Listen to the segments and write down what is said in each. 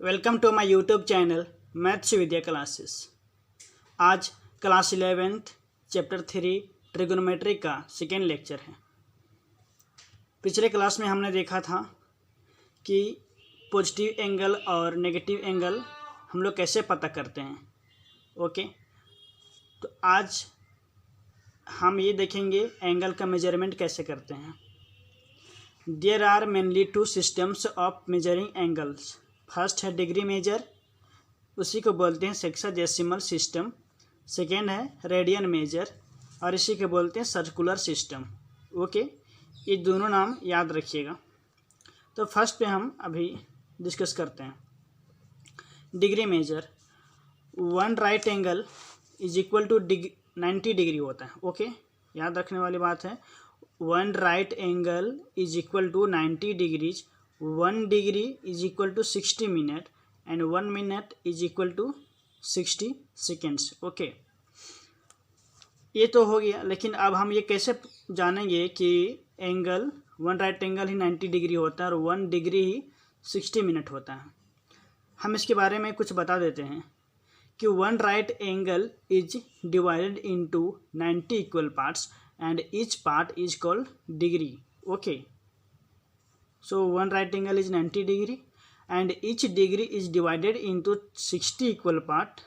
Welcome to my YouTube channel maths Vidya classes. आज class 11th chapter 3 trigonometry का second lecture है। पिछले class में हमने देखा था कि पॉजिटिव एंगल और नेगेटिव एंगल हम लोग कैसे पता करते हैं। ओके, तो आज हम ये देखेंगे एंगल का मेजरमेंट कैसे करते हैं। There are mainly two systems of measuring angles. First है डिग्री मेजर, उसी को बोलते हैं सेक्साडेसिमल सिस्टम। सेकेंड है रेडियन मेजर और इसी को बोलते हैं सर्कुलर सिस्टम। ओके, ये दोनों नाम याद रखिएगा। तो फर्स्ट पे हम अभी डिस्कस करते हैं degree measure. One right angle is equal to 90 degree होता है। ओके, याद रखने वाली बात है। One right angle is equal to 90 degrees. 1 degree is equal to 60 minute and 1 minute is equal to 60 seconds. Okay, ये तो हो गया, लेकिन अब हम ये कैसे जानेंगे कि एंगल वन राइट एंगल ही 90 डिग्री होता है और 1 डिग्री ही 60 मिनट होता है। हम इसके बारे में कुछ बता देते हैं कि one right angle is divided into 90 equal parts and each part is called degree. Okay, so one right angle is 90 degree and each degree is divided into 60 equal part,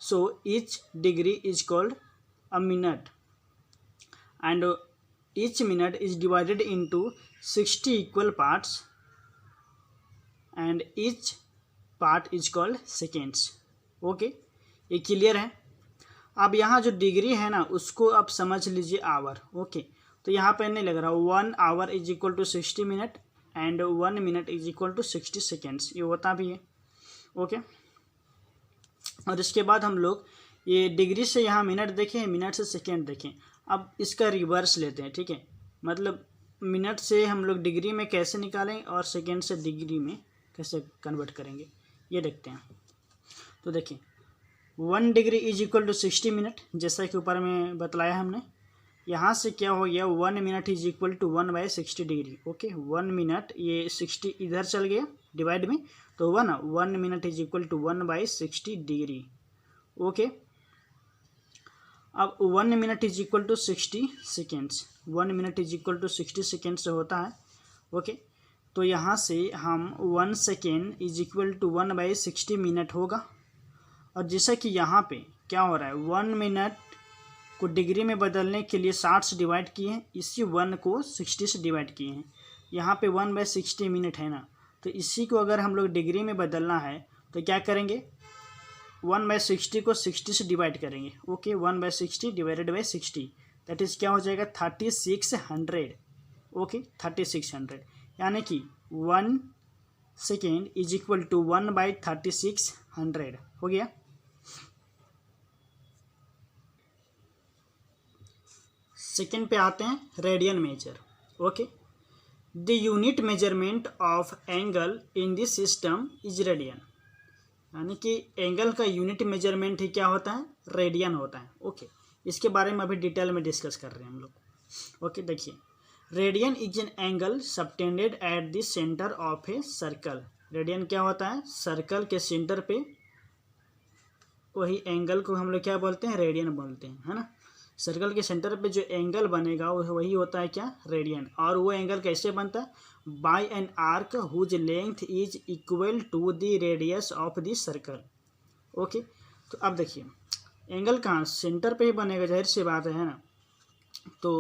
so each degree is called a minute and each minute is divided into 60 equal parts and each part is called seconds. Okay, ये clear है। अब यहाँ जो degree है ना उसको आप समझ लीजिए आवर। ओके, तो यहाँ पे नहीं लग रहा 1 hour is equal to 60 minute and 1 minute is equal to 60 seconds, ये होता भी है। ओके, और इसके बाद हम लोग ये डिग्री से यहाँ मिनट देखें, मिनट से सेकेंड देखें। अब इसका रिवर्स लेते हैं, ठीक है। मतलब मिनट से हम लोग डिग्री में कैसे निकालें और सेकेंड से डिग्री में कैसे कन्वर्ट करेंगे, ये देखते हैं। तो देखिए 1 degree is equal to 60 minute, जैसा कि ऊपर में बतलाया हमने। यहाँ से क्या हो गया 1 minute is equal to 1/60 degree. Okay, 1 minute, ये 60 इधर चल गया डिवाइड में, तो 1 minute is equal to 1/60 degree. Okay, अब 1 minute is equal to 60 seconds. 1 minute is equal to 60 seconds होता है। ओके, तो यहाँ से हम 1 second is equal to 1/60 minute होगा। और जैसा कि यहाँ पे क्या हो रहा है 1 मिनट को डिग्री में बदलने के लिए 60 से डिवाइड किए हैं, इसी 1 को 60 से डिवाइड किए हैं। यहाँ पे 1/60 मिनट है ना, तो इसी को अगर हम लोग डिग्री में बदलना है तो क्या करेंगे 1/60 को 60 से डिवाइड करेंगे। Okay, 1/60 divided by 60 that is क्या हो जाएगा 3600। ओके, 3600 यानी कि 1 सेकेंड इज इक्वल टू 1/3600 हो गया। सेकेंड पे आते हैं radian major. Okay, the unit measurement of angle in this system is radian, यानी कि एंगल का यूनिट मेजरमेंट ही क्या होता है, रेडियन होता है। ओके, इसके बारे में अभी डिटेल में डिस्कस कर रहे हैं हम लोग। ओके, देखिए radian is an angle subtended at the centre of a circle. Radian क्या होता है, सर्कल के सेंटर पे वही एंगल को हम लोग क्या बोलते हैं, रेडियन बोलते हैं, है ना। सर्कल के सेंटर पे जो एंगल बनेगा वही होता है क्या, रेडियन। और वो एंगल कैसे बनता है, by an arc whose length is equal to the radius of the circle. Okay, तो अब देखिए एंगल कहाँ, सेंटर पे ही बनेगा, जाहिर सी बात है ना। तो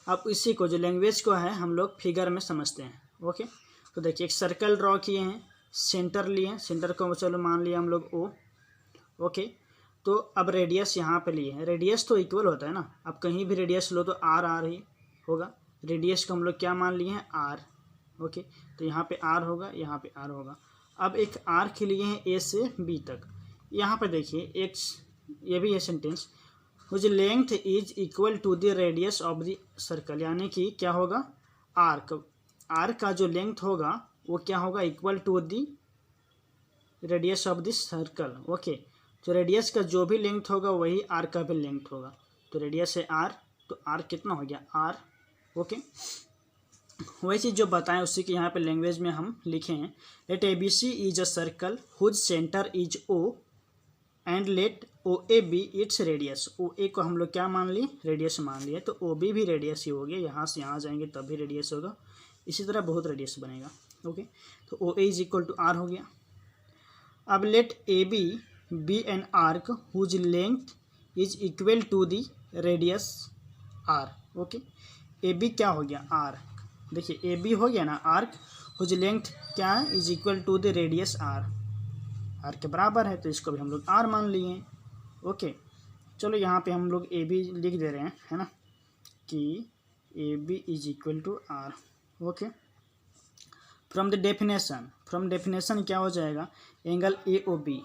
अब इसी को जो लैंग्वेज को है हम लोग फिगर में समझते हैं। ओके, तो देखिए एक सर्कल ड्रॉ किए हैं, सेंटर लिए, सेंटर को चलो मान लिया हम लोग ओ। ओके, तो अब रेडियस यहाँ पे लिए हैं, रेडियस तो इक्वल होता है ना। अब कहीं भी रेडियस लो तो आर ही होगा। रेडियस को हम लोग क्या मान लिए हैं, आर। ओके, तो यहाँ पे आर होगा, यहाँ पे आर होगा। अब एक आर के लिए हैं ए से बी तक। यहाँ पे देखिए एक ये भी है sentence, whose length is equal to the radius of the circle, यानी कि क्या होगा आर का जो लेंथ होगा वो क्या होगा, equal to the radius of the circle. Okay, तो रेडियस का जो भी लेंथ होगा वही आर का भी लेंथ होगा। तो रेडियस है आर, तो आर कितना हो गया, आर। ओके, वही चीज़ जो बताएं उसी के यहाँ पे लैंग्वेज में हम लिखे हैं। Let ABC is a circle whose centre is O and let OA its radius. OA को हम लोग क्या मान लिए, रेडियस मान लिया, तो OB भी रेडियस ही हो गया, यहाँ से यहाँ जाएंगे तब भी रेडियस होगा, इसी तरह बहुत रेडियस बनेगा। ओके, तो OA is equal to R हो गया। अब let AB be an arc whose length is equal to the radius R। Okay, AB क्या हो गया, आर्क, देखिए AB हो गया ना आर्क, हुज लेंथ क्या है, is equal to the radius R के बराबर है, तो इसको भी हम लोग R मान लिए हैं। ओके, चलो यहाँ पे हम लोग AB लिख दे रहे हैं, है ना, कि AB is equal to R। Okay, from definition क्या हो जाएगा, एंगल AOB,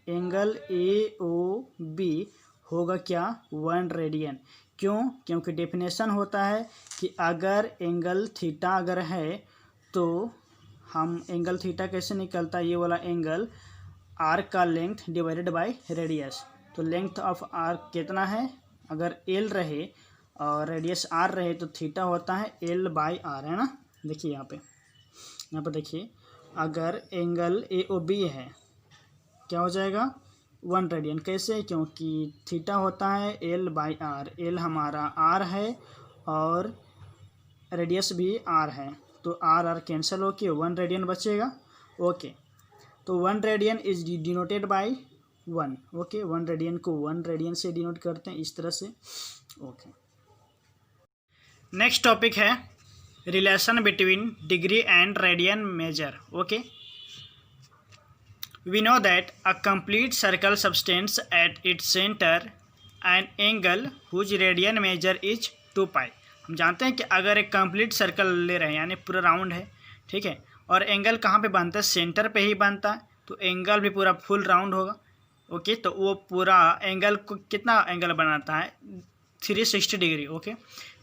एंगल AOB होगा क्या, 1 रेडियन। क्यों, क्योंकि डेफिनेशन होता है कि अगर एंगल थीटा अगर है तो हम एंगल थीटा कैसे निकलता है, ये वाला एंगल आर्क का लेंथ डिवाइडेड बाय रेडियस। तो लेंथ ऑफ आर्क कितना है, अगर L रहे और रेडियस R रहे तो थीटा होता है L/R, है ना। देखिए यहाँ पे देखिए, अगर एंगल AOB है क्या हो जाएगा, 1 रेडियन। कैसे, क्योंकि थीटा होता है L/R, L हमारा R है और रेडियस भी R है, तो R कैंसिल होके 1 रेडियन बचेगा। ओके, तो 1 radian is denoted by 1। Okay, 1 radian को 1 रेडियन से डिनोट करते हैं इस तरह से। ओके, नेक्स्ट टॉपिक है relation between degree and radian major. Okay, we know that a complete circle subtends at its center an angle whose radian measure is 2 पाई। हम जानते हैं कि अगर एक कंप्लीट सर्कल ले रहे हैं यानी पूरा राउंड है, ठीक है, और एंगल कहाँ पे बनता है, सेंटर पे ही बनता है, तो एंगल भी पूरा फुल राउंड होगा। ओके, तो वो पूरा एंगल को कितना एंगल बनाता है, 360 डिग्री। ओके,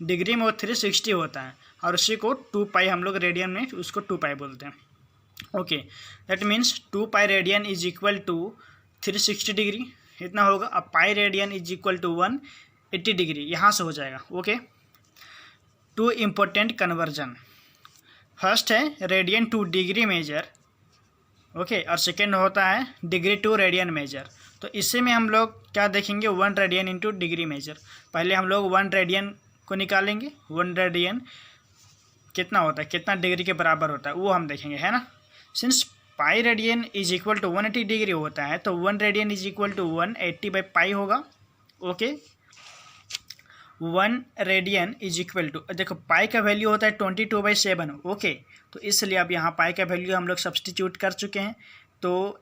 डिग्री में वो 360 होता है और उसी को 2 पाई हम लोग रेडियन में उसको 2 पाई बोलते हैं। Okay, that means 2 pi radian is equal to 360 degree, इतना होगा। अब pi radian is equal to 180 degree, यहाँ से हो जाएगा। ओके, 2 इम्पोर्टेंट कन्वर्जन, फर्स्ट है radian to degree measure, okay, और सेकेंड होता है डिग्री टू रेडियन मेजर। तो इसी में हम लोग क्या देखेंगे, 1 रेडियन इंटू डिग्री मेजर। पहले हम लोग 1 रेडियन को निकालेंगे, 1 रेडियन कितना होता है, कितना डिग्री के बराबर होता है वो हम देखेंगे, है ना। Since pi radian is equal to 180 degree होता है तो 1 radian is equal to 180 by pi होगा। Okay, 1 radian is equal to, देखो पाई का वैल्यू होता है 22/7। ओके, तो इसलिए अब यहाँ पाई का वैल्यू हम लोग सब्सटीट्यूट कर चुके हैं, तो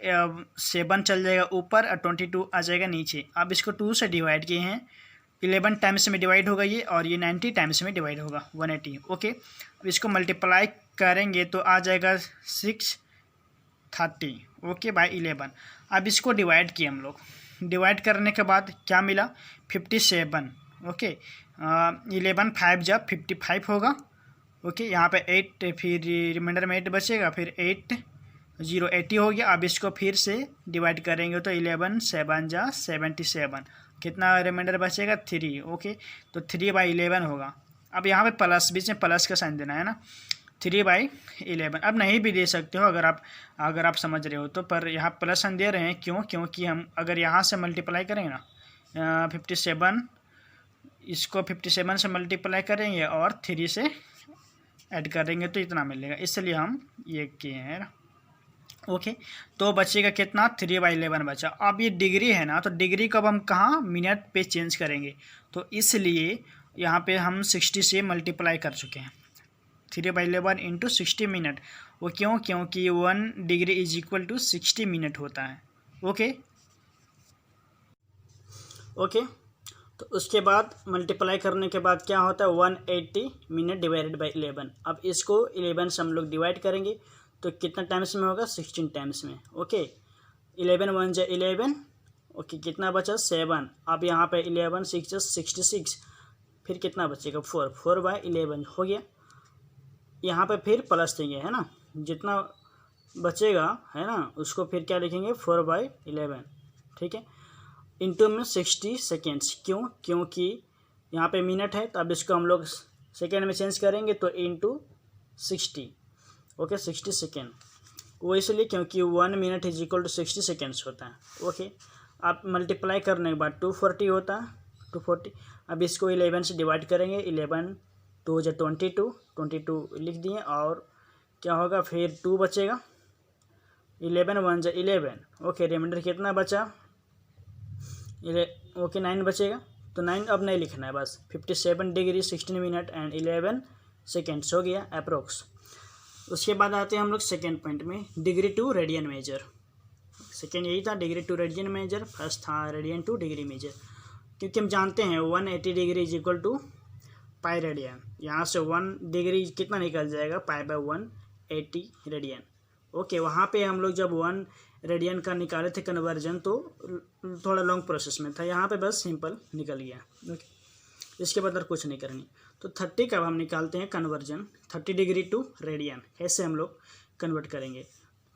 7 चल जाएगा ऊपर और 22 आ जाएगा नीचे। अब इसको 2 से डिवाइड किए हैं, 11 टाइम्स में डिवाइड होगा ये, और ये 90 टाइम्स में डिवाइड होगा 180। ओके, अब इसको मल्टीप्लाई करेंगे तो आ जाएगा 630, ओके, बाय 11। अब इसको डिवाइड किए हम लोग, डिवाइड करने के बाद क्या मिला, 57। ओके, 11 5 जब 55 होगा। ओके, यहाँ पे 8 फिर रिमाइंडर में 8 बचेगा, फिर 8 0 80 हो गया। अब इसको फिर से डिवाइड करेंगे तो 11 7 जा 77, कितना रिमाइंडर बचेगा 3। ओके, तो 3/11 होगा। अब यहाँ पे प्लस, बीच में प्लस का साइन देना है ना, 3/11। अब नहीं भी दे सकते हो अगर आप समझ रहे हो तो, पर यहाँ प्लस साइन दे रहे हैं क्यों, क्योंकि हम अगर यहाँ से मल्टीप्लाई करेंगे ना 57, इसको 57 से मल्टीप्लाई करेंगे और 3 से ऐड करेंगे तो इतना मिलेगा, इसलिए हम ये किए हैं ना। ओके, तो बचेगा कितना, 3/11 बचा। अब ये डिग्री है ना, तो डिग्री को अब हम कहाँ, मिनट पे चेंज करेंगे, तो इसलिए यहाँ पे हम 60 से मल्टीप्लाई कर चुके हैं, 3/11 इंटू 60 मिनट। वो क्यों, क्योंकि 1 degree is equal to 60 minute होता है। ओके, ओके, तो उसके बाद मल्टीप्लाई करने के बाद क्या होता है, 180 मिनट डिवाइडेड बाई 11। अब इसको 11 से हम लोग डिवाइड करेंगे तो कितना टाइम्स में होगा, 16 टाइम्स में। ओके, 11 1 जा 11। ओके, कितना बचा, 7। अब यहाँ पे 11 6 जा 66, फिर कितना बचेगा, 4/11 हो गया। यहाँ पे फिर प्लस देंगे, है ना, जितना बचेगा है ना उसको फिर क्या लिखेंगे, 4/11, ठीक है, इंटू में 60 सेकेंड्स। क्यों, क्योंकि यहाँ पे मिनट है, तो अब इसको हम लोग सेकेंड में चेंज करेंगे तो इंटू 60, ओके 60 सेकेंड। वो इसलिए क्योंकि 1 minute is equal to 60 seconds होता है। ओके, आप मल्टीप्लाई करने के बाद 240 होता है, 240। अब इसको 11 से डिवाइड करेंगे, 11 2 जो 22 लिख दिए, और क्या होगा फिर 2 बचेगा, 11 1 जो 11। ओके, रिमाइंडर कितना बचा, ओके 9 बचेगा। तो 9 अब नहीं लिखना है, बस 57 डिग्री 16 मिनट एंड 11 सेकेंड्स हो गया अप्रोक्स। उसके बाद आते हैं हम लोग सेकेंड पॉइंट में, degree to radian measure. Second यही था, degree to radian measure. First था रेडियन टू डिग्री मेजर, क्योंकि हम जानते हैं 180 degree is equal to pi radian. यहाँ से 1 डिग्री कितना निकल जाएगा, पाई बाय 180 रेडियन। ओके, वहाँ पे हम लोग जब 1 रेडियन का निकाले थे कन्वर्जन, तो थोड़ा लॉन्ग प्रोसेस में था, यहाँ पे बस सिंपल निकल गया। ओके, इसके बाद और कुछ नहीं करनी। तो 30 का अब हम निकालते हैं कन्वर्जन, 30 डिग्री टू रेडियन कैसे हम लोग कन्वर्ट करेंगे,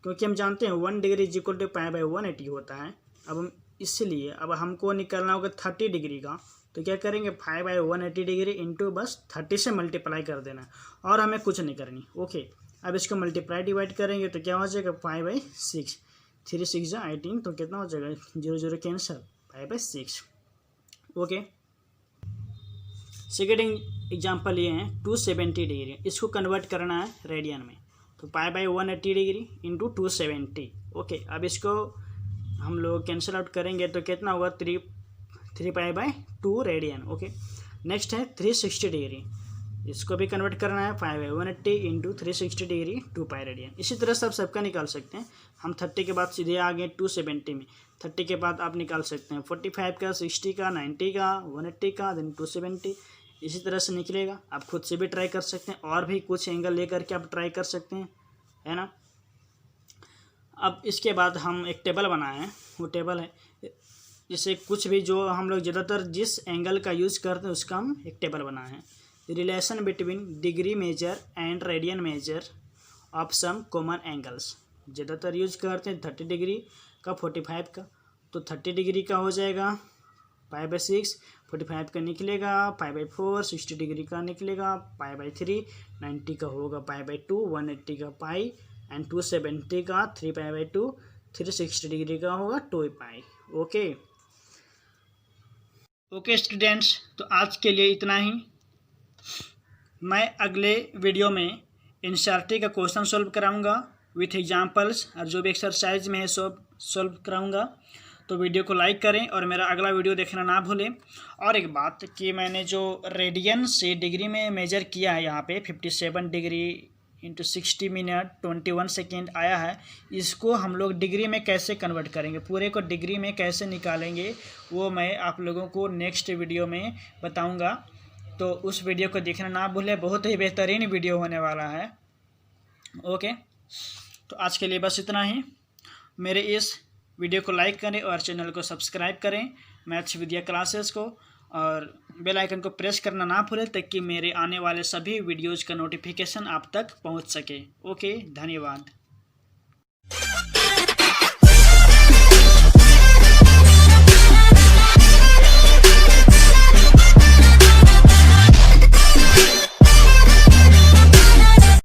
क्योंकि हम जानते हैं 1 degree is equal to pi by 180 होता है। अब हम इसलिए अब हमको निकालना होगा 30 डिग्री का, तो क्या करेंगे, 5 बाय 180 डिग्री इंटू बस 30 से मल्टीप्लाई कर देना, और हमें कुछ नहीं करनी। ओके, अब इसको मल्टीप्लाई डिवाइड करेंगे तो क्या हो जाएगा, 5 बाई 6, 3 6 18, तो कितना हो जाएगा, 0 0 cancel, 5 by 6। Okay, second example ये है 270 डिग्री, इसको कन्वर्ट करना है रेडियन में, तो pi by 180 degree into 270। Okay, अब इसको हम लोग कैंसिल आउट करेंगे तो कितना होगा, 3 pi by 2 radian. Okay, next है 360 डिग्री, इसको भी कन्वर्ट करना है, 5 by 180 into 360 degree 2 pi radian. इसी तरह से आप सबका निकाल सकते हैं। हम 30 के बाद सीधे आ गए 270 में, 30 के बाद आप निकाल सकते हैं 45 का, 60 का, 90 का, 180 का, देन 270। इसी तरह से निकलेगा। आप खुद से भी ट्राई कर सकते हैं, और भी कुछ एंगल लेकर के आप ट्राई कर सकते हैं, है ना। अब इसके बाद हम एक टेबल बनाए हैं, वो टेबल है जैसे कुछ भी जो हम लोग ज़्यादातर जिस एंगल का यूज़ करते हैं उसका हम एक टेबल बनाए हैं। Relation between degree measure and radian measure of some common angles, ज़्यादातर यूज करते हैं 30 डिग्री का, 45 का। तो 30 डिग्री का हो जाएगा 5/6, 45 का निकलेगा 5/4, 60 डिग्री का निकलेगा 5/3, 90 का होगा 5/2, 180 का पाई, एंड 270 का 3π/2, 360 डिग्री का होगा 2 पाई। ओके स्टूडेंट्स, तो आज के लिए इतना ही। मैं अगले वीडियो में एनसीईआरटी का क्वेश्चन सॉल्व कराऊंगा विथ एग्जांपल्स, और जो भी एक्सरसाइज में है सब सॉल्व कराऊंगा। तो वीडियो को लाइक करें और मेरा अगला वीडियो देखना ना भूलें। और एक बात कि मैंने जो रेडियन से डिग्री में मेजर किया है, यहाँ पे 57 डिग्री इंटू 60 मिनट 21 सेकेंड आया है, इसको हम लोग डिग्री में कैसे कन्वर्ट करेंगे, पूरे को डिग्री में कैसे निकालेंगे, वो मैं आप लोगों को नेक्स्ट वीडियो में बताऊंगा। तो उस वीडियो को देखना ना भूलें, बहुत ही बेहतरीन वीडियो होने वाला है। ओके, तो आज के लिए बस इतना ही। मेरे इस वीडियो को लाइक करें और चैनल को सब्सक्राइब करें, मैथ्स विद्या क्लासेस को, और बेल आइकन को प्रेस करना ना भूलें ताकि मेरे आने वाले सभी वीडियोज़ का नोटिफिकेशन आप तक पहुंच सके। ओके, धन्यवाद।